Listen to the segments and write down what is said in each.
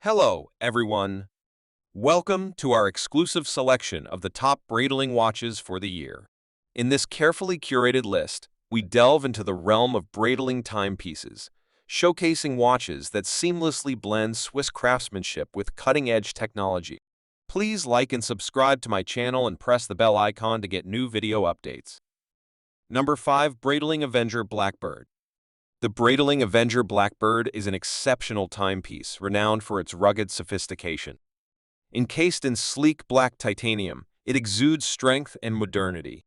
Hello, everyone. Welcome to our exclusive selection of the top Breitling watches for the year. In this carefully curated list, we delve into the realm of Breitling timepieces, showcasing watches that seamlessly blend Swiss craftsmanship with cutting-edge technology. Please like and subscribe to my channel and press the bell icon to get new video updates. Number 5. Breitling Avenger BlackBird. The Breitling Avenger BlackBird is an exceptional timepiece renowned for its rugged sophistication. Encased in sleek black titanium, it exudes strength and modernity.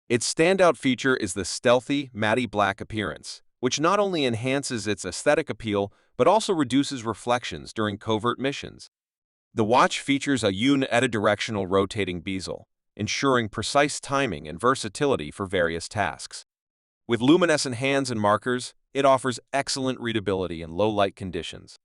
Its standout feature is the stealthy, matte black appearance, which not only enhances its aesthetic appeal but also reduces reflections during covert missions. The watch features a unidirectional rotating bezel, ensuring precise timing and versatility for various tasks. With luminescent hands and markers, it offers excellent readability in low-light conditions.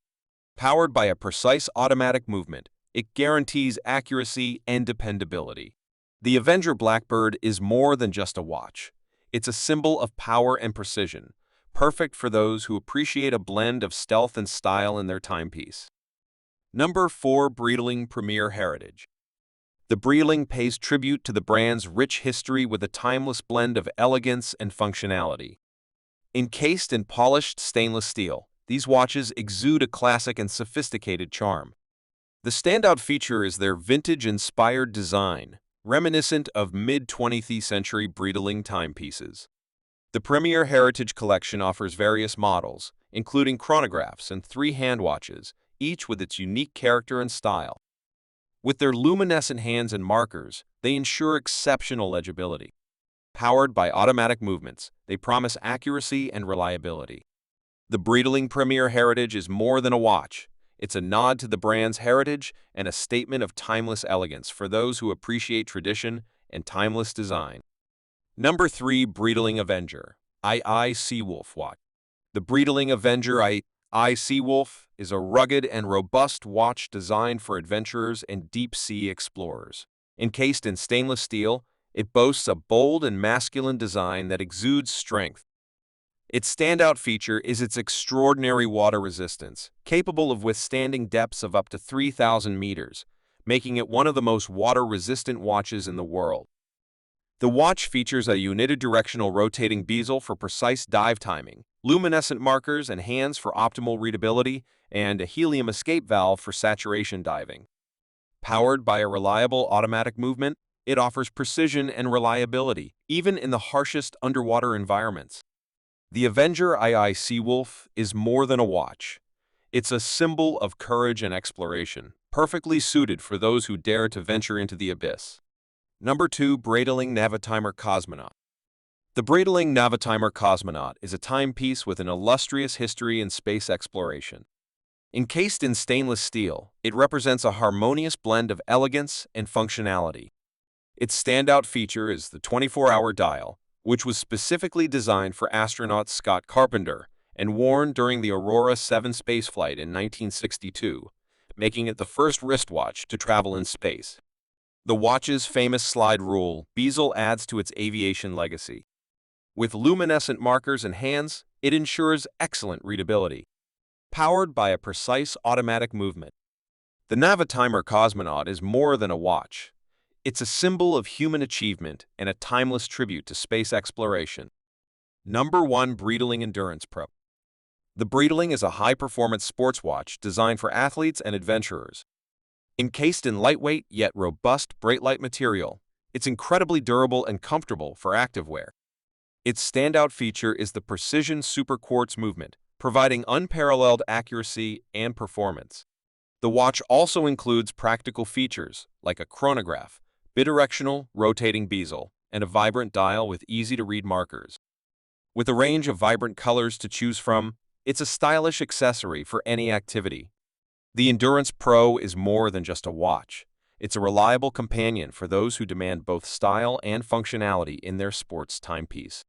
Powered by a precise automatic movement, it guarantees accuracy and dependability. The Avenger BlackBird is more than just a watch. It's a symbol of power and precision, perfect for those who appreciate a blend of stealth and style in their timepiece. Number 4. Breitling Premier Heritage. The Breitling pays tribute to the brand's rich history with a timeless blend of elegance and functionality. Encased in polished stainless steel, these watches exude a classic and sophisticated charm. The standout feature is their vintage-inspired design, reminiscent of mid-20th century Breitling timepieces. The Premier Heritage Collection offers various models, including chronographs and 3 hand watches, each with its unique character and style. With their luminescent hands and markers, they ensure exceptional legibility. Powered by automatic movements, they promise accuracy and reliability. The Breitling Premier Heritage is more than a watch. It's a nod to the brand's heritage and a statement of timeless elegance for those who appreciate tradition and timeless design. Number 3. Breitling Avenger Seawolf watch. The Breitling Avenger Seawolf is a rugged and robust watch designed for adventurers and deep-sea explorers. Encased in stainless steel, it boasts a bold and masculine design that exudes strength. Its standout feature is its extraordinary water resistance, capable of withstanding depths of up to 3,000 meters, making it one of the most water-resistant watches in the world. The watch features a unidirectional rotating bezel for precise dive timing, luminescent markers and hands for optimal readability, and a helium escape valve for saturation diving. Powered by a reliable automatic movement, it offers precision and reliability, even in the harshest underwater environments. The Avenger Seawolf is more than a watch. It's a symbol of courage and exploration, perfectly suited for those who dare to venture into the abyss. Number 2. Breitling Navitimer Cosmonaut. The Breitling Navitimer Cosmonaut is a timepiece with an illustrious history in space exploration. Encased in stainless steel, it represents a harmonious blend of elegance and functionality. Its standout feature is the 24-hour dial, which was specifically designed for astronaut Scott Carpenter and worn during the Aurora 7 spaceflight in 1962, making it the first wristwatch to travel in space. The watch's famous slide rule bezel adds to its aviation legacy. With luminescent markers and hands, it ensures excellent readability. Powered by a precise automatic movement, the Navitimer Cosmonaut is more than a watch. It's a symbol of human achievement and a timeless tribute to space exploration. Number 1. Breitling Endurance Pro. The Breitling is a high-performance sports watch designed for athletes and adventurers. Encased in lightweight yet robust Breitling material, it's incredibly durable and comfortable for activewear. Its standout feature is the precision super quartz movement, providing unparalleled accuracy and performance. The watch also includes practical features like a chronograph, bidirectional rotating bezel, and a vibrant dial with easy-to-read markers. With a range of vibrant colors to choose from, it's a stylish accessory for any activity. The Endurance Pro is more than just a watch. It's a reliable companion for those who demand both style and functionality in their sports timepiece.